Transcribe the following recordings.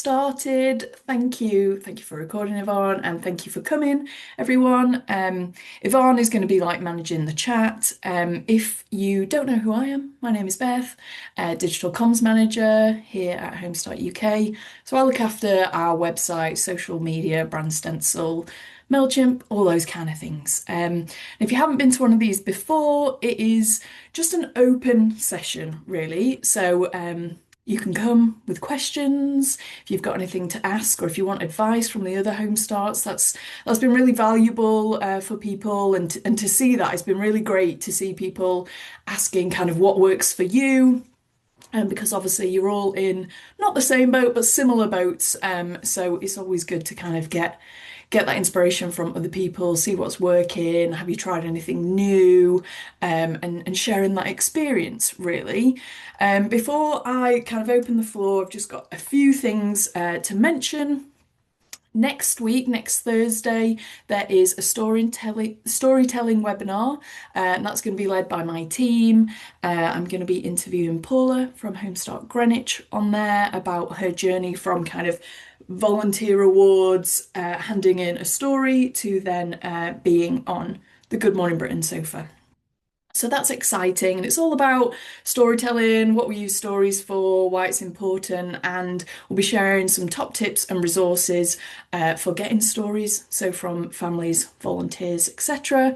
started. Thank you for recording, Yvonne, and thank you for coming, everyone. Yvonne is going to be like managing the chat. If you don't know who I am, my name is Beth, digital comms manager here at Homestart UK. So I look after our website, social media, brand stencil, MailChimp, all those kind of things. If you haven't been to one of these before, it is just an open session, really. So you can come with questions if you've got anything to ask, or if you want advice from the other home starts. That's been really valuable for people, and to see that it's been really great to see people asking kind of what works for you. And because obviously you're all in not the same boat, but similar boats. So it's always good to kind of get that inspiration from other people, see what's working, have you tried anything new, and sharing that experience really. Before I kind of open the floor, I've just got a few things to mention. Next week, next Thursday, there is a storytelling webinar, and that's going to be led by my team. I'm going to be interviewing Paula from Homestart Greenwich on there about her journey from kind of volunteer awards, handing in a story, to then being on the Good Morning Britain sofa. So that's exciting, and it's all about storytelling, what we use stories for, why it's important, and we'll be sharing some top tips and resources for getting stories, so from families, volunteers, etc.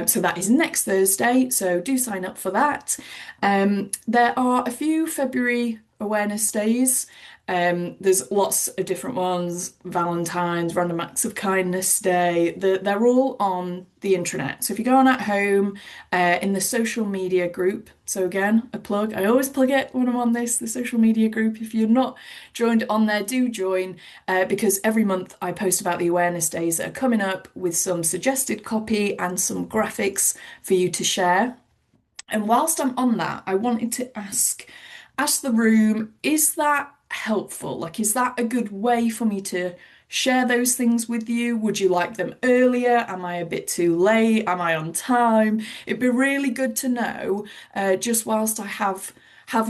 So that is next Thursday, so do sign up for that. There are a few February awareness days. There's lots of different ones: Valentine's, Random Acts of Kindness Day. They're all on the intranet. So if you go on at home in the social media group, so again, a plug, I always plug it when I'm on this, the social media group. If you're not joined on there, do join, because every month I post about the awareness days that are coming up with some suggested copy and some graphics for you to share. And whilst I'm on that, I wanted to ask the room, is that helpful? Like, is that a good way for me to share those things with you? Would you like them earlier? Am I a bit too late? Am I on time? It'd be really good to know, just whilst I have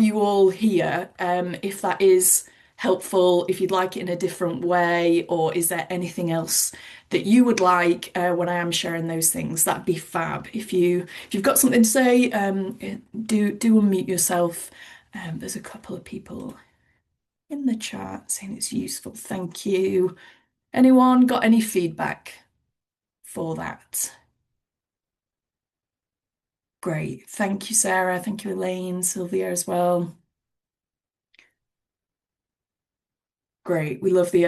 you all here, if that is helpful, if you'd like it in a different way, or is there anything else that you would like when I am sharing those things? That'd be fab. If you've got something to say, do unmute yourself. There's a couple of people in the chat saying it's useful. Thank you. Anyone got any feedback for that? Great. Thank you, Sarah. Thank you, Elaine, Sylvia as well. Great. We love the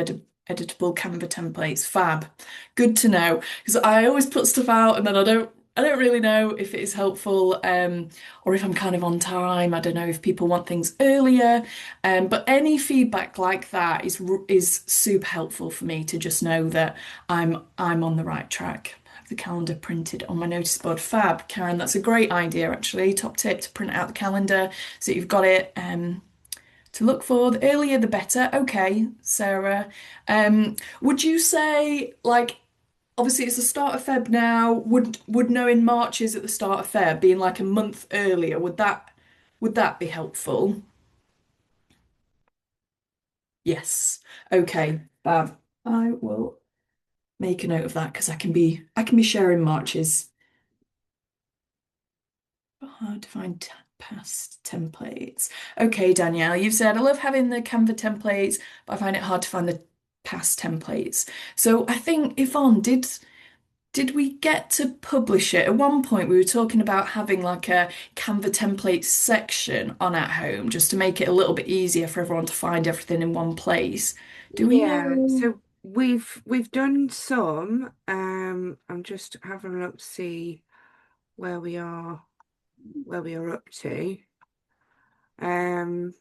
editable Canva templates. Fab. Good to know. Because I always put stuff out and then I don't really know if it is helpful, or if I'm kind of on time. I don't know if people want things earlier. But any feedback like that is super helpful for me to just know that I'm on the right track. Have the calendar printed on my notice board. Fab, Karen, that's a great idea actually. Top tip: to print out the calendar so you've got it to look for. The earlier the better. Okay, Sarah. Would you say, like, obviously it's the start of Feb now, would knowing March is at the start of Feb, being like a month earlier, would that be helpful? Yes. Okay, fab. I will make a note of that because I can be sharing Marches. Hard to find past templates. Okay, Danielle, you've said I love having the Canva templates, but I find it hard to find the past templates. So I think, Yvonne, did we get to publish it? At one point, we were talking about having like a Canva templates section on at home just to make it a little bit easier for everyone to find everything in one place. Do we Yeah, know? so we've done some. I'm just having a look to see where we are, where we are up to. Um,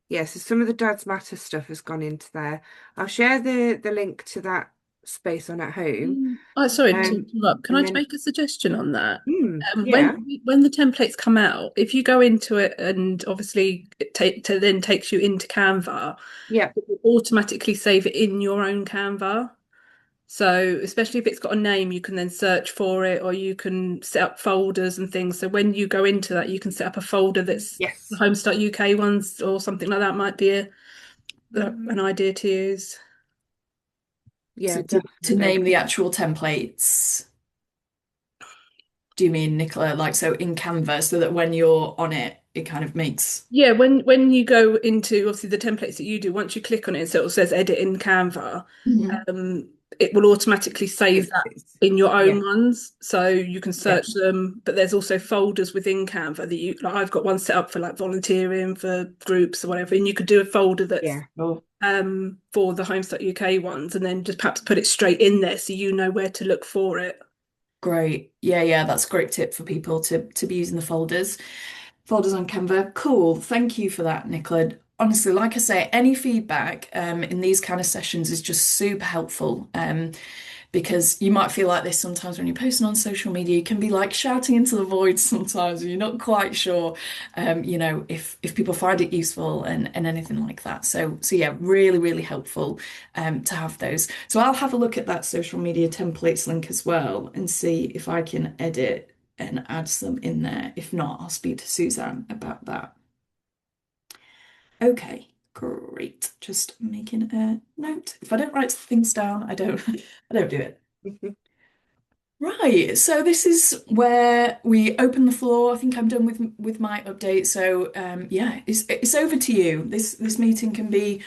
yeah, so some of the Dad's Matter stuff has gone into there. I'll share the link to that space on at home. Oh, sorry to Um, interrupt. Can and I then make a suggestion on that? yeah, When the templates come out, if you go into it and obviously then takes you into Canva, yeah, it will automatically save it in your own Canva. So especially if it's got a name, you can then search for it, or you can set up folders and things. So when you go into that, you can set up a folder that's the yes. Homestart UK ones or something like that might be an idea to use. Yeah, To definitely. name the actual templates. Do you mean, Nicola, like so in Canva, so that when you're on it, it kind of makes. Yeah, when you go into obviously the templates that you do, once you click on it, so it says edit in Canva, Mhm. um, it will automatically save that in your Yeah, own ones, so you can yeah, search them. But there's also folders within Canva that you like. I've got one set up for like volunteering for groups or whatever, and you could do a folder that's yeah. for the Homestuck UK ones, and then just perhaps put it straight in there so you know where to look for it. Great. Yeah, yeah, that's a great tip for people to be using the folders. Folders on Canva. Cool. Thank you for that, Nicola. Honestly, like I say, any feedback in these kind of sessions is just super helpful. Because you might feel like this sometimes when you're posting on social media. You can be like shouting into the void sometimes, and you're not quite sure, if people find it useful and anything like that. So yeah, really, really helpful to have those. So I'll have a look at that social media templates link as well and see if I can edit and add some in there. If not, I'll speak to Suzanne about that. Okay, great. Just making a note. If I don't write things down, I don't I don't do it. Right, so this is where we open the floor. I think I'm done with my update. So yeah, it's over to you. This meeting can be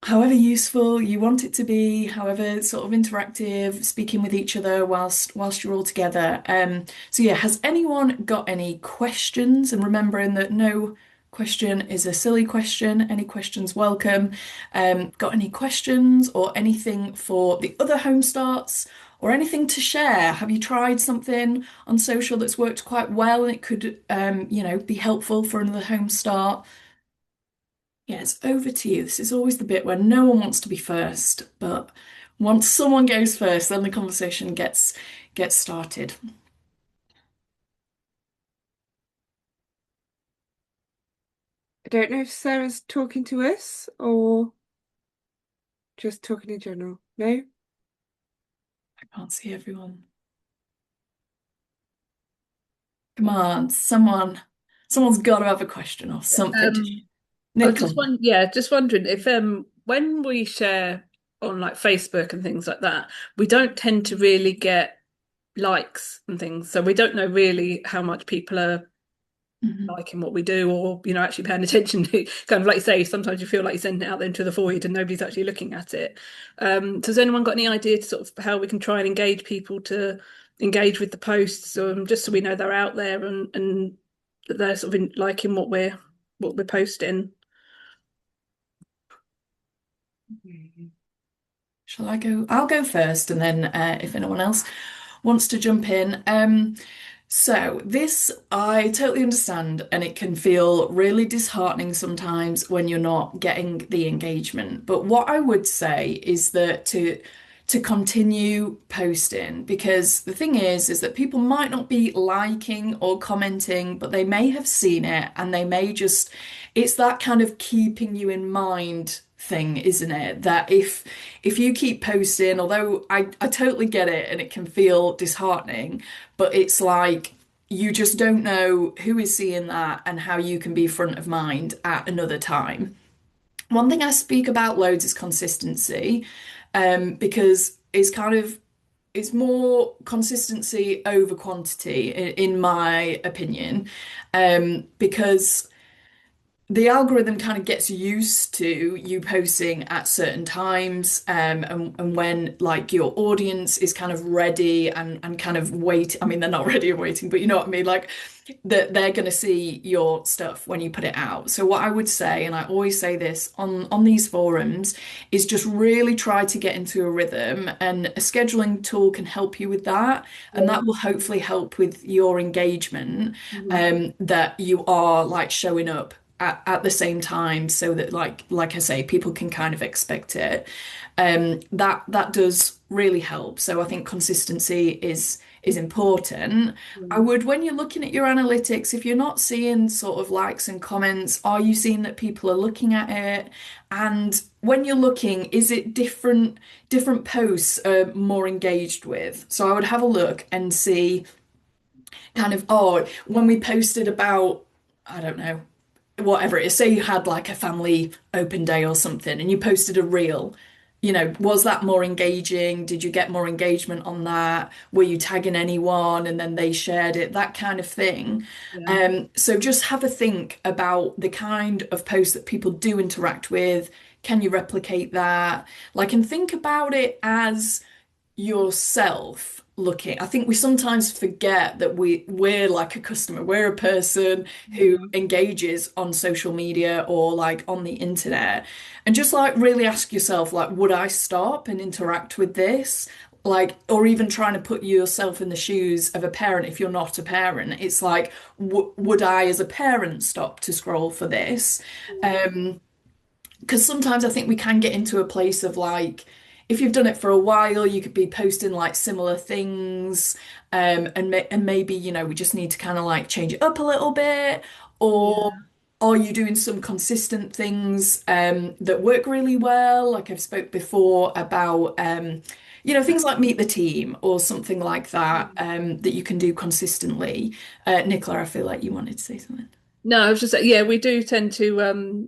however useful you want it to be, however sort of interactive, speaking with each other whilst you're all together. So yeah, has anyone got any questions? And remembering that no question is a silly question. Any questions welcome. Got any questions or anything for the other home starts? Or anything to share? Have you tried something on social that's worked quite well and it could, be helpful for another home start? Yeah, it's over to you. This is always the bit where no one wants to be first, but once someone goes first, then the conversation gets started. I don't know if Sarah's talking to us or just talking in general. No? I can't see everyone. Come on, someone's got to have a question or something to Um, I was Nicola. just wondering if when we share on like Facebook and things like that, we don't tend to really get likes and things, so we don't know really how much people are Mhm. liking what we do or actually paying attention to kind of like you say, sometimes you feel like you're sending it out there into the void and nobody's actually looking at it. Has anyone got any idea to sort of how we can try and engage people to engage with the posts, just so we know they're out there and that they're sort of liking what we're posting? Shall I go? I'll go first, and then if anyone else wants to jump in. So this I totally understand, and it can feel really disheartening sometimes when you're not getting the engagement. But what I would say is that to continue posting, because the thing is that people might not be liking or commenting, but they may have seen it and they may just, it's that kind of keeping you in mind thing, isn't it? That if you keep posting, although I totally get it and it can feel disheartening, but it's like you just don't know who is seeing that and how you can be front of mind at another time. One thing I speak about loads is consistency, because it's more consistency over quantity in my opinion, because the algorithm kind of gets used to you posting at certain times, and when like your audience is kind of ready and kind of wait. I mean, they're not ready and waiting, but you know what I mean, like that they're going to see your stuff when you put it out. So what I would say, and I always say this on these forums, is just really try to get into a rhythm, and a scheduling tool can help you with that, and that will hopefully help with your engagement, Mhm. that you are like showing up at the same time, so that like I say, people can kind of expect it. That does really help. So I think consistency is important. I Mm. would, when you're looking at your analytics, if you're not seeing sort of likes and comments, are you seeing that people are looking at it? And when you're looking, is it different posts are more engaged with? So I would have a look and see kind of, oh, when we posted about, I don't know, whatever it is, say you had like a family open day or something and you posted a reel, was that more engaging? Did you get more engagement on that? Were you tagging anyone and then they shared it? That kind of thing. Yeah. So just have a think about the kind of posts that people do interact with. Can you replicate that? Like, and think about it as yourself looking. I think we sometimes forget that we're like a customer. We're a person who Mm. engages on social media or like on the internet. And just like really ask yourself, like, would I stop and interact with this? Like, or even trying to put yourself in the shoes of a parent if you're not a parent. It's like, w would I as a parent stop to scroll for this? Um, because sometimes I think we can get into a place of like, if you've done it for a while, you could be posting like similar things, and maybe we just need to kind of like change it up a little bit, or Yeah. are you doing some consistent things that work really well? Like I've spoke before about things like Meet the Team or something like that that you can do consistently. Nicola, I feel like you wanted to say something. No, I was just saying, yeah, we do tend to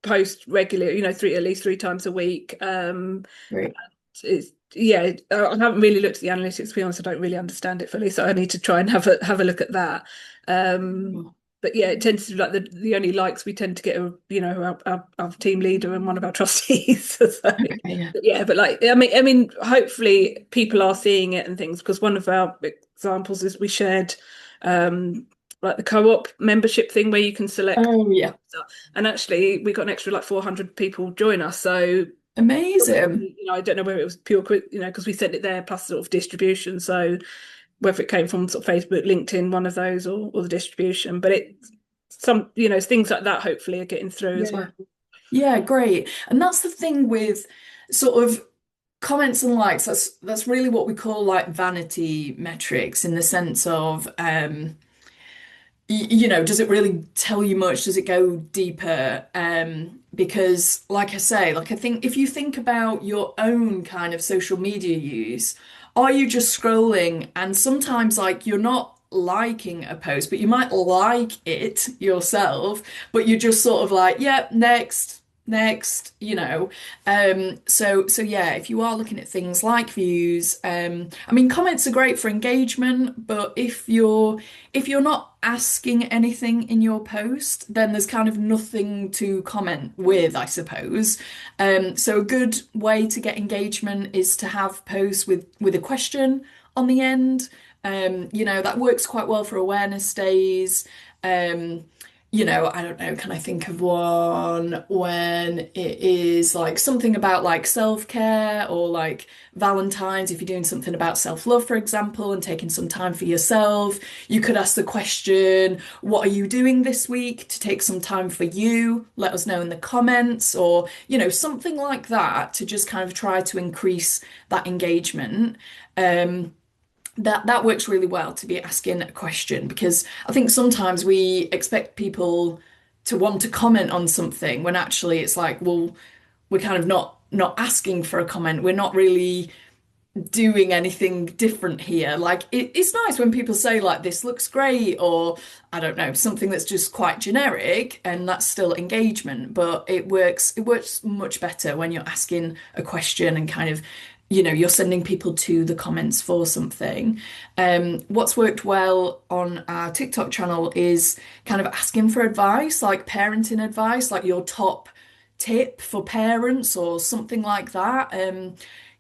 post regularly, at least 3 times a week. Great. It's yeah, I haven't really looked at the analytics, to be honest. I don't really understand it fully, so I need to try and have a look at that. But yeah, it tends to be like the only likes we tend to get are, our team leader and one of our trustees. So, Okay, yeah. yeah, but like I mean, hopefully people are seeing it and things, because one of our examples is we shared like the co-op membership thing where you can select, Oh yeah. and actually we got an extra like 400 people join us. So Amazing. I don't know whether it was pure, because we sent it there plus sort of distribution. So whether it came from sort of Facebook, LinkedIn, one of those, or the distribution, but it's things like that hopefully are getting through as well. Yeah. Yeah, great. And that's the thing with sort of comments and likes. That's really what we call like vanity metrics in the sense of does it really tell you much? Does it go deeper? Because like I say, like I think if you think about your own kind of social media use, are you just scrolling and sometimes like you're not liking a post, but you might like it yourself, but you're just sort of like, yep, next. So yeah, if you are looking at things like views, I mean comments are great for engagement, but if you're not asking anything in your post, then there's kind of nothing to comment with, I suppose. So a good way to get engagement is to have posts with a question on the end. That works quite well for awareness days. Um, I don't know, can I think of one when it is like something about like self-care or like Valentine's, if you're doing something about self-love, for example, and taking some time for yourself, you could ask the question, what are you doing this week to take some time for you? Let us know in the comments, or, something like that to just kind of try to increase that engagement. Um, that works really well to be asking a question because I think sometimes we expect people to want to comment on something when actually it's like, well, we're kind of not asking for a comment. We're not really doing anything different here. Like it's nice when people say like this looks great or I don't know, something that's just quite generic and that's still engagement, but it works much better when you're asking a question and kind of you're sending people to the comments for something. What's worked well on our TikTok channel is kind of asking for advice, like parenting advice, like your top tip for parents or something like that.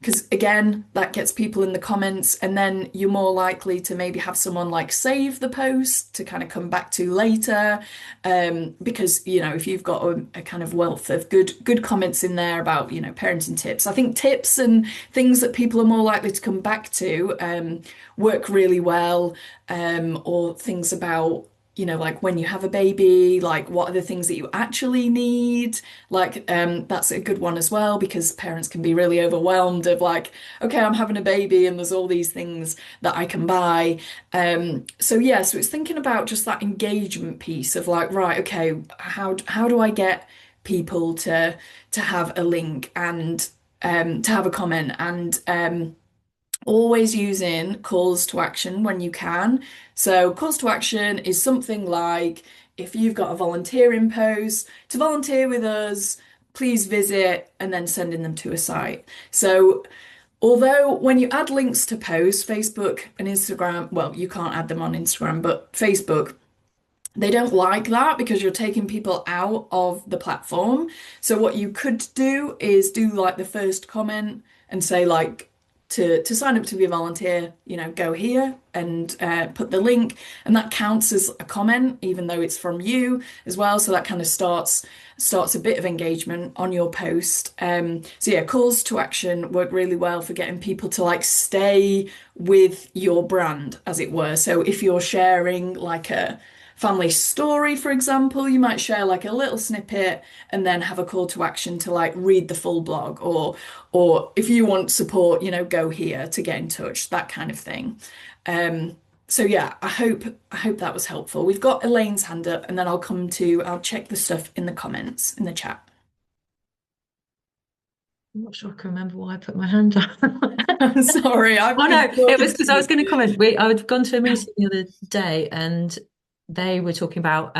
Because again, that gets people in the comments, and then you're more likely to maybe have someone like save the post to kind of come back to later. Because if you've got a kind of wealth of good comments in there about parenting tips, I think tips and things that people are more likely to come back to work really well. Or things about like when you have a baby, like what are the things that you actually need? Like, that's a good one as well because parents can be really overwhelmed of like, okay, I'm having a baby and there's all these things that I can buy. So yeah, so it's thinking about just that engagement piece of like, right, okay, how do I get people to have a link and to have a comment and always using calls to action when you can. So, calls to action is something like if you've got a volunteering post to volunteer with us, please visit, and then sending them to a site. So, although when you add links to posts, Facebook and Instagram, well, you can't add them on Instagram, but Facebook, they don't like that because you're taking people out of the platform. So what you could do is do like the first comment and say like to sign up to be a volunteer, go here and put the link, and that counts as a comment, even though it's from you as well. So that kind of starts a bit of engagement on your post. So yeah, calls to action work really well for getting people to like stay with your brand, as it were. So if you're sharing like a family story, for example, you might share like a little snippet and then have a call to action to like read the full blog, or if you want support, go here to get in touch, that kind of thing. So yeah, I hope that was helpful. We've got Elaine's hand up, and then I'll check the stuff in the comments in the chat. I'm not sure I can remember why I put my hand up. I'm sorry. Oh no, it was because I was going to comment. I'd gone to a meeting the other day, and they were talking about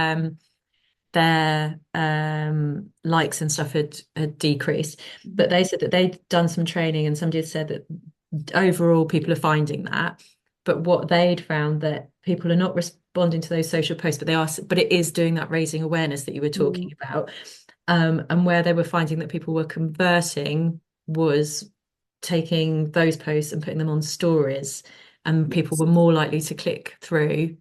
their likes and stuff had decreased, but they said that they'd done some training, and somebody had said that overall people are finding that, but what they'd found that people are not responding to those social posts, but it is doing that raising awareness that you were talking about. And where they were finding that people were converting was taking those posts and putting them on stories, and people were more likely to click through,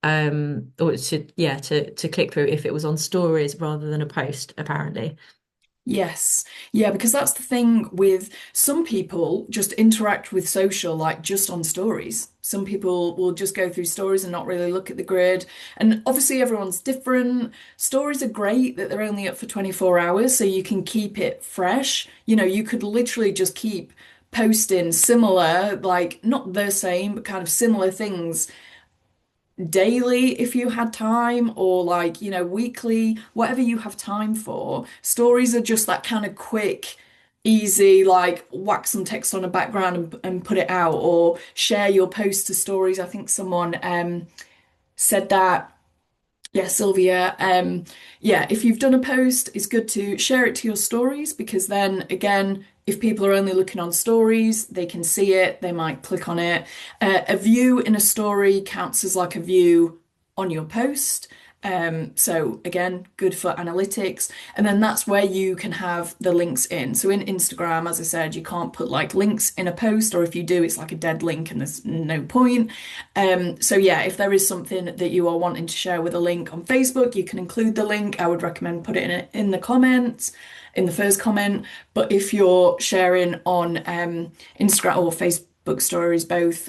or to click through if it was on stories rather than a post, apparently. Yes. Yeah, because that's the thing with some people just interact with social like just on stories. Some people will just go through stories and not really look at the grid. And obviously everyone's different. Stories are great that they're only up for 24 hours, so you can keep it fresh. You could literally just keep posting similar, like not the same, but kind of similar things daily if you had time, or like, weekly, whatever you have time for. Stories are just that kind of quick, easy, like whack some text on a background and put it out, or share your post to stories. I think someone said that. Yeah, Sylvia. Yeah, if you've done a post, it's good to share it to your stories, because then again, if people are only looking on stories, they can see it, they might click on it. A view in a story counts as like a view on your post. So again, good for analytics. And then that's where you can have the links in. So in Instagram, as I said, you can't put like links in a post, or if you do, it's like a dead link and there's no point. So yeah, if there is something that you are wanting to share with a link on Facebook, you can include the link. I would recommend put it in the comments, in the first comment. But if you're sharing on Instagram or Facebook stories, both,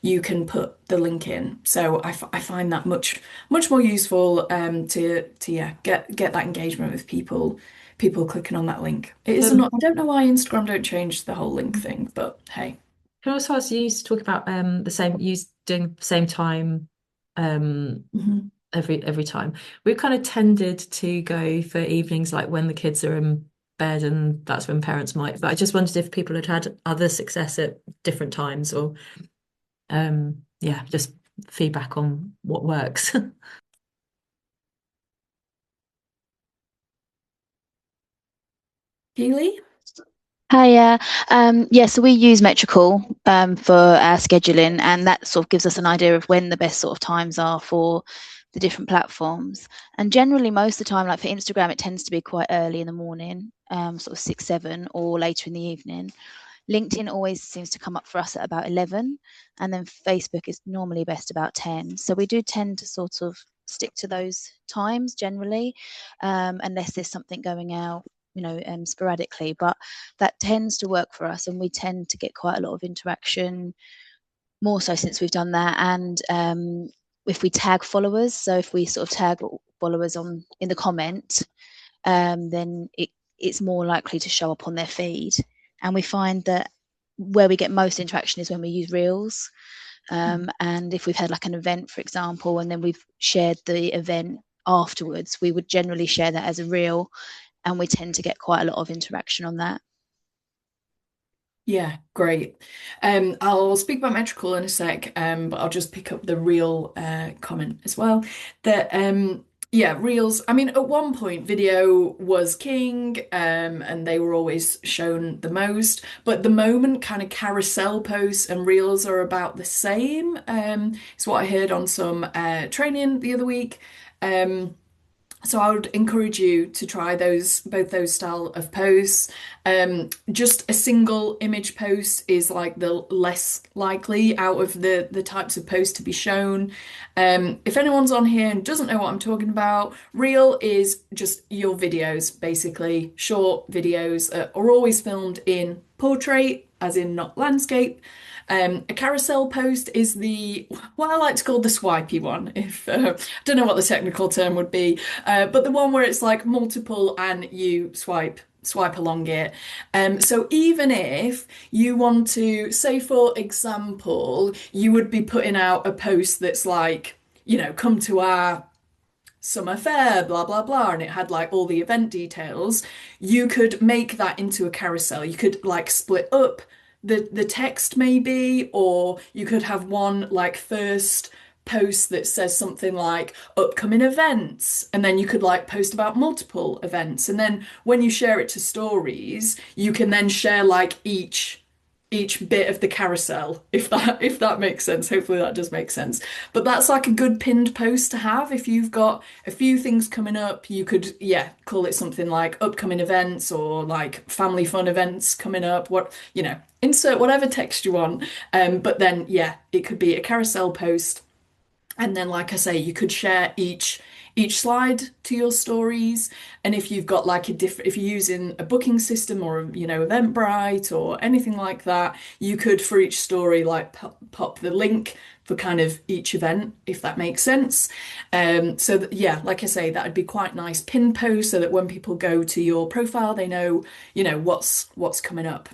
you can put the link in. So I find that much more useful, to yeah, get that engagement with people clicking on that link. It is not. I don't know why Instagram don't change the whole link thing, but hey. Can I also ask you to talk about doing the same time every time? We've kind of tended to go for evenings, like when the kids are in bed, and that's when parents might. But I just wondered if people had other success at different times, or just feedback on what works. Keely? Hi, yeah, so we use Metrical for our scheduling, and that sort of gives us an idea of when the best sort of times are for the different platforms. And generally, most of the time, like for Instagram, it tends to be quite early in the morning, sort of 6, 7, or later in the evening. LinkedIn always seems to come up for us at about 11, and then Facebook is normally best about 10. So we do tend to sort of stick to those times generally, unless there's something going out, sporadically, but that tends to work for us, and we tend to get quite a lot of interaction, more so since we've done that. And if we tag followers, so if we sort of tag followers in the comment, then it's more likely to show up on their feed. And we find that where we get most interaction is when we use Reels. And if we've had like an event, for example, and then we've shared the event afterwards, we would generally share that as a reel, and we tend to get quite a lot of interaction on that. Yeah, great. I'll speak about Metrical in a sec, but I'll just pick up the reel comment as well. That yeah, reels. I mean, at one point, video was king, and they were always shown the most. But at the moment, kind of carousel posts and reels are about the same. It's what I heard on some training the other week. Um, so I would encourage you to try both those style of posts. Just a single image post is like the less likely out of the types of posts to be shown. If anyone's on here and doesn't know what I'm talking about, Reel is just your videos, basically short videos that are always filmed in portrait, as in not landscape. A carousel post is what I like to call the swipey one. If I don't know what the technical term would be, but the one where it's like multiple and you swipe along it. So even if you want to, say for example, you would be putting out a post that's like, come to our summer fair, blah blah blah, and it had like all the event details, you could make that into a carousel. You could like split up the text maybe, or you could have one like first post that says something like upcoming events, and then you could like post about multiple events, and then when you share it to stories, you can then share like each bit of the carousel, if that makes sense. Hopefully that does make sense. But that's like a good pinned post to have if you've got a few things coming up. You could, yeah, call it something like upcoming events or like family fun events coming up. Insert whatever text you want. But then yeah, it could be a carousel post. And then, like I say, you could share each slide to your stories. And if you've got like if you're using a booking system or Eventbrite or anything like that, you could for each story like pop the link for kind of each event, if that makes sense. So that, yeah, like I say, that would be quite nice pin post so that when people go to your profile, they know, what's coming up.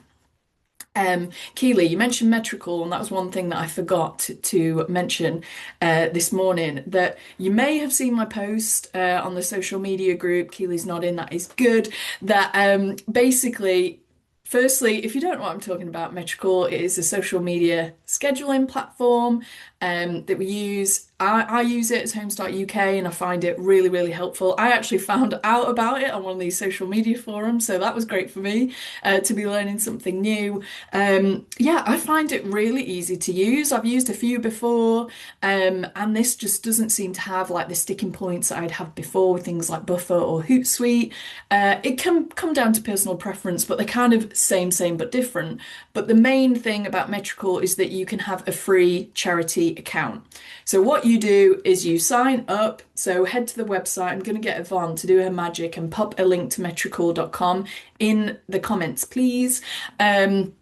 Keely, you mentioned Metrical, and that was one thing that I forgot to mention this morning. That you may have seen my post on the social media group. Keely's nodding, that is good. That basically, firstly, if you don't know what I'm talking about, Metrical is a social media scheduling platform that we use. I use it as Homestart UK, and I find it really, really helpful. I actually found out about it on one of these social media forums, so that was great for me to be learning something new. Yeah, I find it really easy to use. I've used a few before, and this just doesn't seem to have like the sticking points that I'd have before with things like Buffer or Hootsuite. It can come down to personal preference, but they're kind of same but different. But the main thing about Metrical is that you can have a free charity account. So what you do is you sign up. So head to the website. I'm going to get Yvonne to do her magic and pop a link to metrical.com in the comments, please. And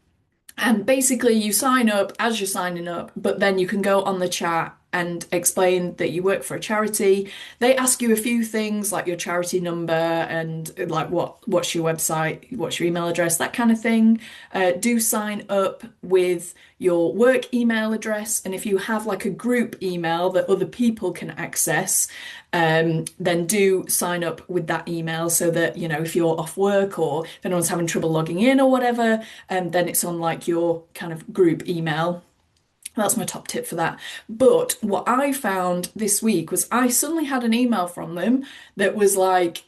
basically you sign up as you're signing up, but then you can go on the chat and explain that you work for a charity. They ask you a few things like your charity number and like what's your website, what's your email address, that kind of thing. Do sign up with your work email address, and if you have like a group email that other people can access, then do sign up with that email so that if you're off work or if anyone's having trouble logging in or whatever, then it's on like your kind of group email. That's my top tip for that. But what I found this week was I suddenly had an email from them that was like,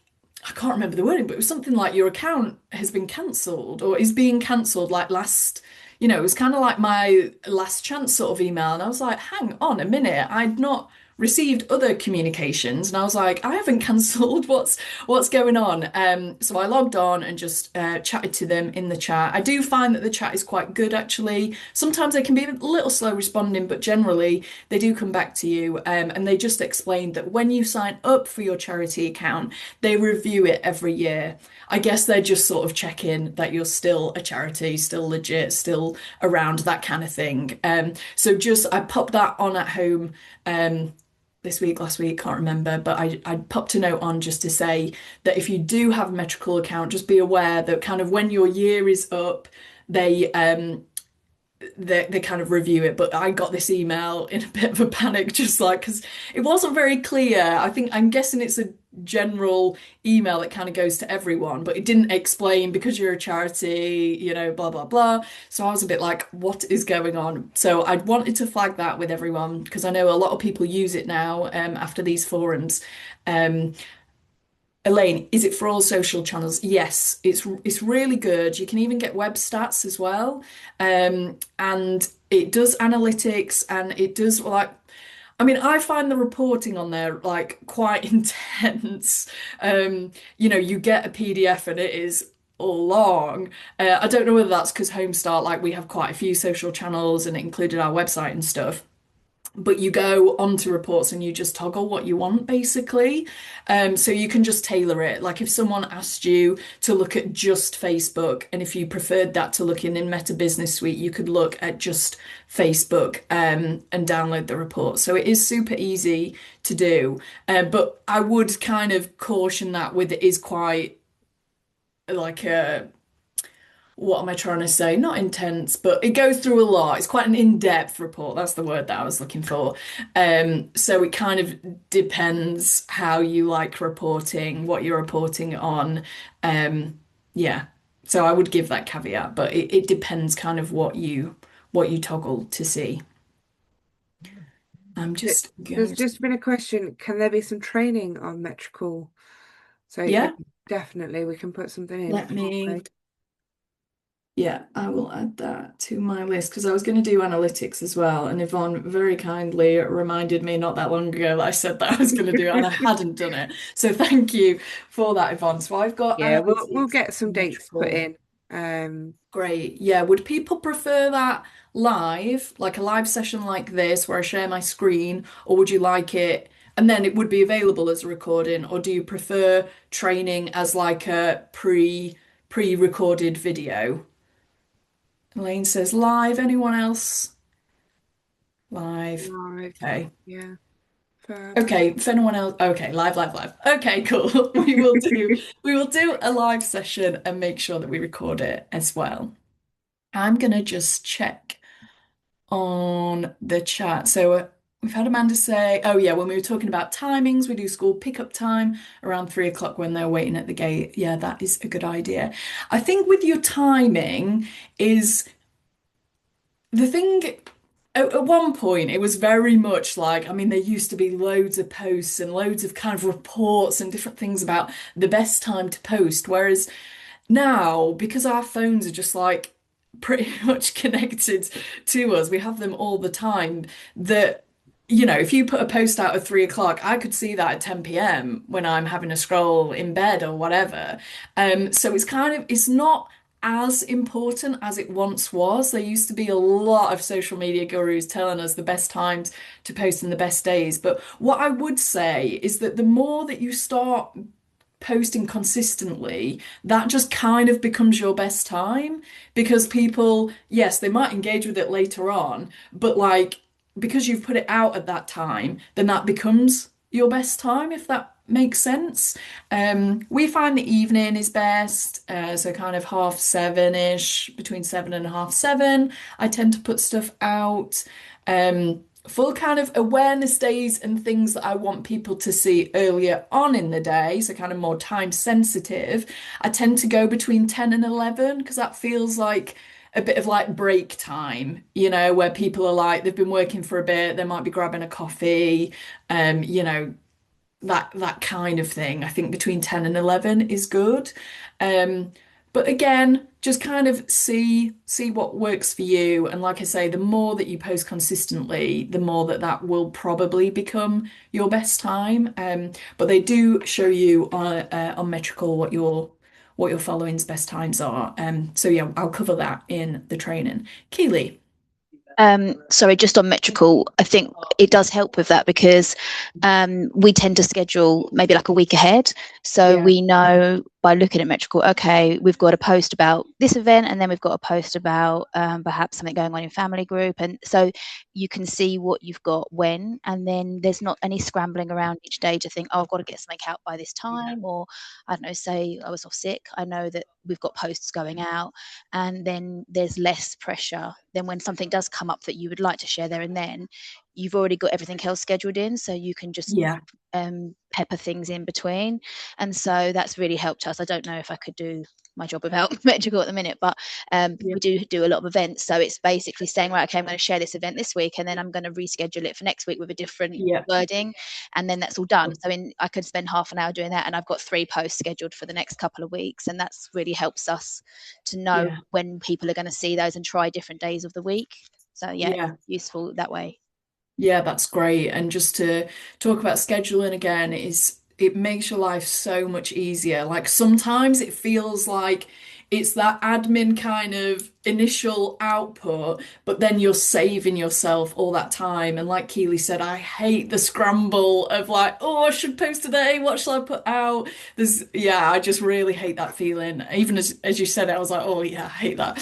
I can't remember the wording, but it was something like your account has been cancelled or is being cancelled like last, it was kind of like my last chance sort of email. And I was like, hang on a minute, I'd not received other communications, and I was like, I haven't cancelled. What's going on? So I logged on and just chatted to them in the chat. I do find that the chat is quite good actually. Sometimes they can be a little slow responding, but generally they do come back to you. And they just explained that when you sign up for your charity account, they review it every year. I guess they're just sort of checking that you're still a charity, still legit, still around, that kind of thing. So I popped that on at home this week, last week, can't remember, but I popped a note on just to say that if you do have a Metrical account, just be aware that kind of when your year is up, they they kind of review it. But I got this email in a bit of a panic, just like, because it wasn't very clear. I'm guessing it's a general email that kind of goes to everyone, but it didn't explain because you're a charity, blah blah blah. So I was a bit like, what is going on? So I wanted to flag that with everyone because I know a lot of people use it now after these forums. Um, Elaine, is it for all social channels? Yes, it's really good. You can even get web stats as well. And it does analytics and it does like, I mean, I find the reporting on there like quite intense. You get a PDF and it is long. I don't know whether that's because Homestart, like we have quite a few social channels and it included our website and stuff. But you go onto reports and you just toggle what you want basically. So you can just tailor it. Like if someone asked you to look at just Facebook, and if you preferred that to look in Meta Business Suite, you could look at just Facebook and download the report. So it is super easy to do. But I would kind of caution that with it is quite like a what am I trying to say? Not intense, but it goes through a lot. It's quite an in-depth report. That's the word that I was looking for. So it kind of depends how you like reporting, what you're reporting on. Yeah. So I would give that caveat, but it depends kind of what you toggle to see. I'm just There's going just been a question, can there be some training on Metricool? So Yeah. definitely we can put something in. Let me. Yeah, I will add that to my list because I was going to do analytics as well. And Yvonne very kindly reminded me not that long ago that I said that I was going to do it and I hadn't done it. So thank you for that, Yvonne. So I've got Yeah, we'll analytics get some dates put Metricool. in. Great. Yeah. Would people prefer that live, like a live session like this where I share my screen, or would you like it? And then it would be available as a recording, or do you prefer training as like a pre-recorded video? Elaine says live. Anyone else? Live. Live. Okay. Yeah. Fab. Okay. If anyone else, okay, live, live, live. Okay, cool. We will do a live session and make sure that we record it as well. I'm gonna just check on the chat. So we've had Amanda say, oh yeah, when we were talking about timings, we do school pickup time around 3 o'clock when they're waiting at the gate. Yeah, that is a good idea. I think with your timing is the thing. At one point, it was very much like, I mean, there used to be loads of posts and loads of kind of reports and different things about the best time to post. Whereas now, because our phones are just like pretty much connected to us, we have them all the time, that, if you put a post out at 3 o'clock, I could see that at 10 p.m. when I'm having a scroll in bed or whatever. So it's not as important as it once was. There used to be a lot of social media gurus telling us the best times to post and the best days. But what I would say is that the more that you start posting consistently, that just kind of becomes your best time because people, yes, they might engage with it later on, but like because you've put it out at that time, then that becomes your best time, if that makes sense. We find the evening is best, so kind of 7:30-ish, between 7 and 7:30. I tend to put stuff out. Full kind of awareness days and things that I want people to see earlier on in the day, so kind of more time sensitive. I tend to go between 10 and 11 because that feels like a bit of like break time, where people are like, they've been working for a bit, they might be grabbing a coffee, that kind of thing. I think between 10 and 11 is good. But again, just kind of see what works for you. And like I say, the more that you post consistently, the more that will probably become your best time. But they do show you on Metricool what your following's best times are. So yeah, I'll cover that in the training. Keely. Sorry, just on Metricool, I think it does help with that because we tend to schedule maybe like a week ahead. So Yeah. we know by looking at Metrical, okay, we've got a post about this event, and then we've got a post about perhaps something going on in family group. And so you can see what you've got when, and then there's not any scrambling around each day to think, oh, I've got to get something out by this time, or I don't know, say I was off sick. I know that we've got posts going out, and then there's less pressure. Then when something does come up that you would like to share there and then, you've already got everything else scheduled in, so you can just pepper things in between. And so that's really helped us. I don't know if I could do my job without Metrical at the minute, but we do a lot of events, so it's basically saying, right, okay, I'm going to share this event this week, and then I'm going to reschedule it for next week with a different wording, and then that's all done. So I could spend half an hour doing that, and I've got 3 posts scheduled for the next couple of weeks, and that's really helps us to know when people are going to see those and try different days of the week. So it's useful that way. Yeah, that's great. And just to talk about scheduling again, it makes your life so much easier. Like sometimes it feels like it's that admin kind of initial output, but then you're saving yourself all that time. And like Keely said, I hate the scramble of like, oh, I should post today. What shall I put out? I just really hate that feeling. Even as you said it, I was like, oh yeah, I hate that.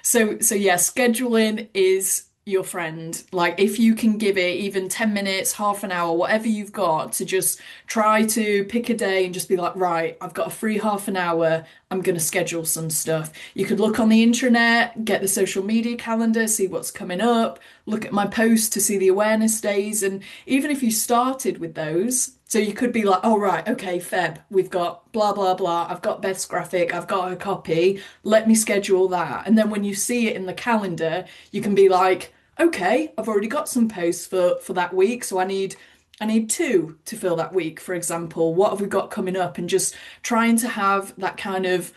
So yeah, scheduling is your friend. Like if you can give it even 10 minutes, half an hour, whatever you've got, to just try to pick a day and just be like, right, I've got a free half an hour, I'm going to schedule some stuff. You could look on the intranet, get the social media calendar, see what's coming up, look at my posts to see the awareness days. And even if you started with those, so you could be like, oh, right, okay, Feb, we've got blah, blah, blah. I've got Beth's graphic, I've got her copy. Let me schedule that. And then when you see it in the calendar, you can be like, okay, I've already got some posts for that week. So I need 2 to fill that week, for example. What have we got coming up? And just trying to have that kind of,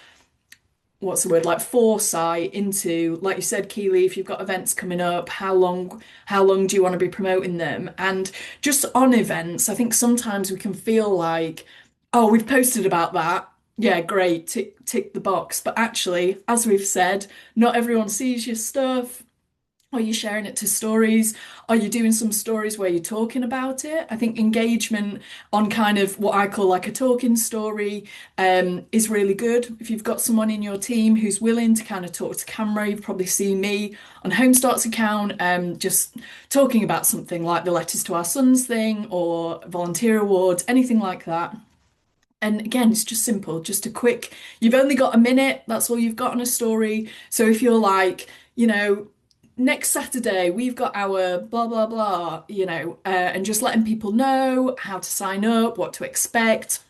what's the word, like foresight into, like you said, Keely, if you've got events coming up, how long do you want to be promoting them? And just on events, I think sometimes we can feel like, oh, we've posted about that. Yeah, great, tick the box. But actually, as we've said, not everyone sees your stuff. Are you sharing it to stories? Are you doing some stories where you're talking about it? I think engagement on kind of what I call like a talking story is really good. If you've got someone in your team who's willing to kind of talk to camera, you've probably seen me on Homestart's account just talking about something like the Letters to Our Sons thing or volunteer awards, anything like that. And again, it's just simple, just a quick, you've only got a minute, that's all you've got on a story. So if you're like, next Saturday, we've got our blah, blah, blah, and just letting people know how to sign up, what to expect,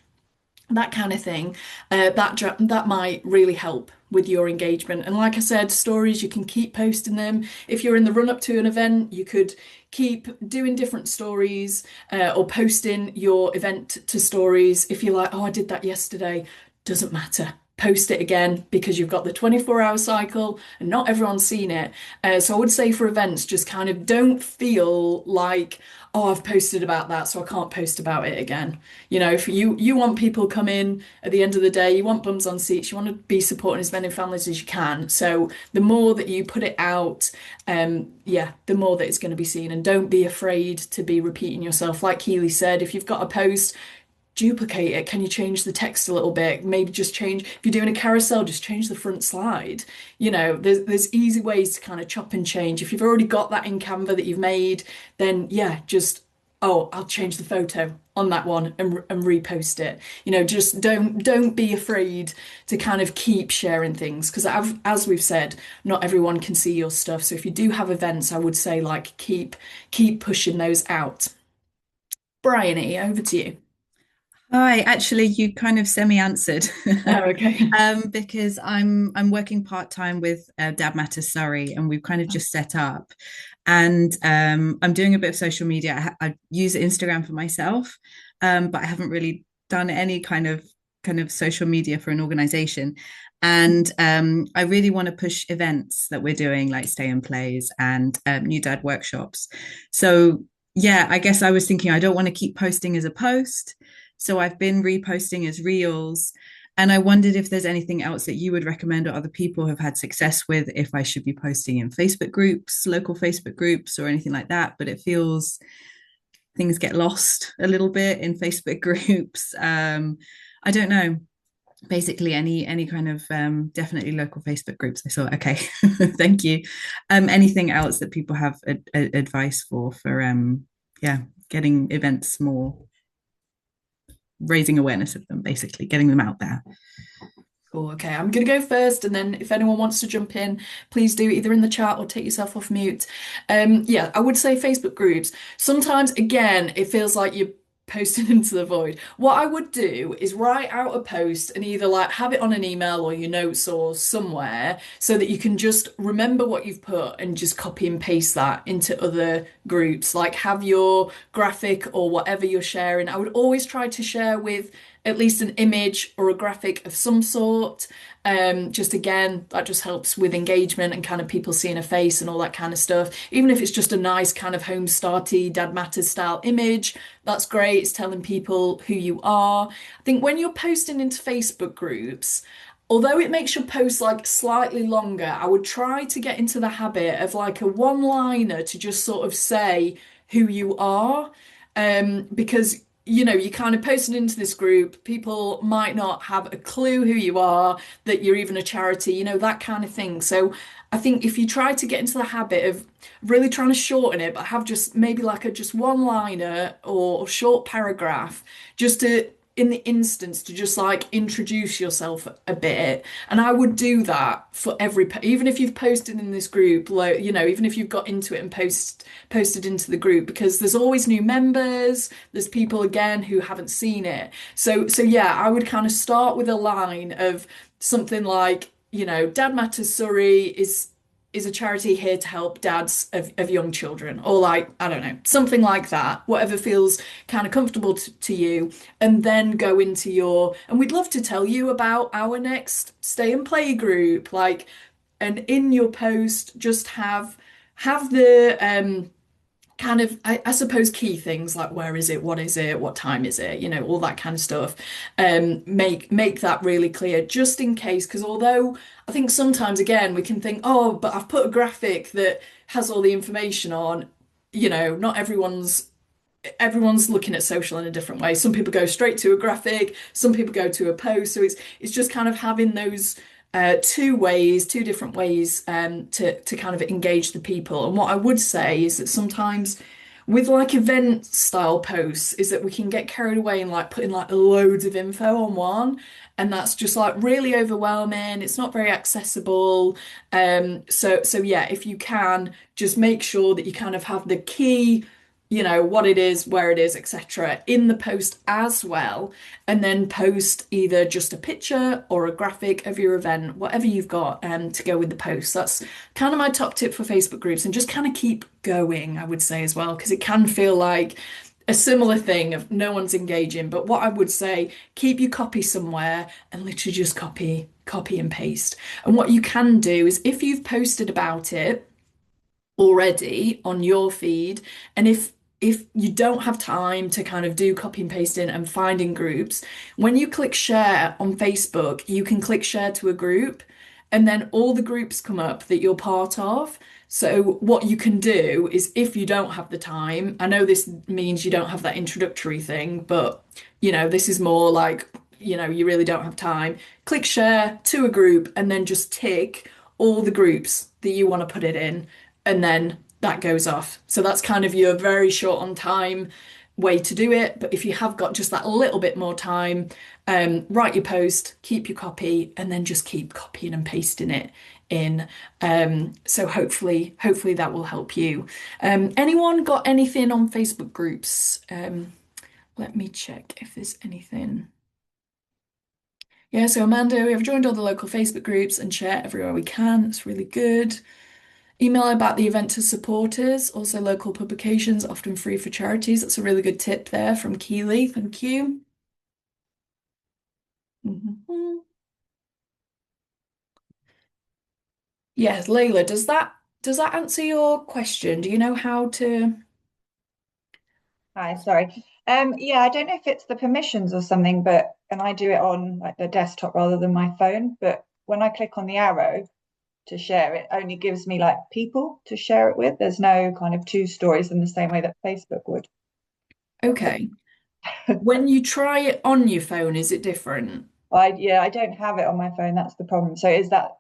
that kind of thing. That might really help with your engagement. And like I said, stories, you can keep posting them. If you're in the run up to an event, you could keep doing different stories or posting your event to stories. If you're like, oh, I did that yesterday, doesn't matter. Post it again because you've got the 24-hour cycle and not everyone's seen it. So I would say for events, just kind of don't feel like, oh, I've posted about that, so I can't post about it again. If you want people come in at the end of the day, you want bums on seats, you want to be supporting as many families as you can. So the more that you put it out, the more that it's going to be seen. And don't be afraid to be repeating yourself. Like Keely said, if you've got a post, duplicate it. Can you change the text a little bit? Maybe just change, if you're doing a carousel, just change the front slide. There's easy ways to kind of chop and change. If you've already got that in Canva that you've made, then I'll change the photo on that one and repost it. Just don't be afraid to kind of keep sharing things, because as we've said, not everyone can see your stuff. So if you do have events, I would say like keep pushing those out. Bryony, over to you. Hi, actually, you kind of semi-answered. Oh, okay. Because I'm working part-time with Dad Matters Surrey, and we've kind of just set up, and I'm doing a bit of social media. I use Instagram for myself, but I haven't really done any kind of social media for an organization. And I really want to push events that we're doing, like Stay and Plays and New Dad workshops. So yeah, I guess I was thinking I don't want to keep posting as a post. So I've been reposting as reels, and I wondered if there's anything else that you would recommend or other people have had success with, if I should be posting in Facebook groups, local Facebook groups or anything like that. But it feels things get lost a little bit in Facebook groups. I don't know. basically any kind of definitely local Facebook groups. I thought, okay, thank you. Anything else that people have advice for yeah, getting events more, raising awareness of them, basically getting them out there. Cool. Okay, I'm going to go first, and then if anyone wants to jump in, please do, either in the chat or take yourself off mute. Yeah, I would say Facebook groups. Sometimes, again, it feels like you're posting into the void. What I would do is write out a post and either like have it on an email or your notes or somewhere so that you can just remember what you've put and just copy and paste that into other groups. Like have your graphic or whatever you're sharing. I would always try to share with at least an image or a graphic of some sort. Just again, that just helps with engagement and kind of people seeing a face and all that kind of stuff. Even if it's just a nice kind of home starty Dad Matters style image, that's great. It's telling people who you are. I think when you're posting into Facebook groups, although it makes your post like slightly longer, I would try to get into the habit of like a one-liner to just sort of say who you are. Because you know, you kind of posted into this group, people might not have a clue who you are, that you're even a charity, you know, that kind of thing. So I think if you try to get into the habit of really trying to shorten it, but have just maybe like a just one liner or short paragraph, just to in the instance to just like introduce yourself a bit. And I would do that for even if you've posted in this group, like, you know, even if you've got into it and posted into the group, because there's always new members, there's people again who haven't seen it. So yeah, I would kind of start with a line of something like, you know, Dad Matters Surrey is a charity here to help dads of young children, or like, I don't know, something like that, whatever feels kind of comfortable to you, and then go into and we'd love to tell you about our next stay and play group, like, and in your post, just have the kind of I suppose key things like where is it, what is it, what time is it, you know, all that kind of stuff. Make that really clear just in case, because although I think sometimes again we can think, oh, but I've put a graphic that has all the information on, you know, not everyone's looking at social in a different way. Some people go straight to a graphic, some people go to a post. So it's just kind of having those two different ways to kind of engage the people. And what I would say is that sometimes with like event style posts is that we can get carried away and like putting like loads of info on one. And that's just like really overwhelming. It's not very accessible. So yeah, if you can, just make sure that you kind of have the key, you know, what it is, where it is, etc., in the post as well, and then post either just a picture or a graphic of your event, whatever you've got, to go with the post. That's kind of my top tip for Facebook groups, and just kind of keep going, I would say as well, because it can feel like a similar thing of no one's engaging. But what I would say, keep your copy somewhere and literally just copy and paste. And what you can do is if you've posted about it already on your feed, and if you don't have time to kind of do copy and pasting and finding groups, when you click share on Facebook, you can click share to a group and then all the groups come up that you're part of. So what you can do is if you don't have the time, I know this means you don't have that introductory thing, but you know, this is more like, you know, you really don't have time. Click share to a group and then just tick all the groups that you want to put it in, and then that goes off. So that's kind of your very short on time way to do it. But if you have got just that little bit more time, write your post, keep your copy, and then just keep copying and pasting it in. So hopefully that will help you. Anyone got anything on Facebook groups? Let me check if there's anything. Yeah, so Amanda, we have joined all the local Facebook groups and share everywhere we can. It's really good. Email about the event to supporters, also local publications, often free for charities. That's a really good tip there from Keely. Thank you. Yes, Layla, does that answer your question? Do you know how to? Hi, sorry. Yeah, I don't know if it's the permissions or something, and I do it on like the desktop rather than my phone, but when I click on the arrow to share, it only gives me like people to share it with. There's no kind of two stories in the same way that Facebook would. Okay. When you try it on your phone, is it different? I don't have it on my phone. That's the problem. So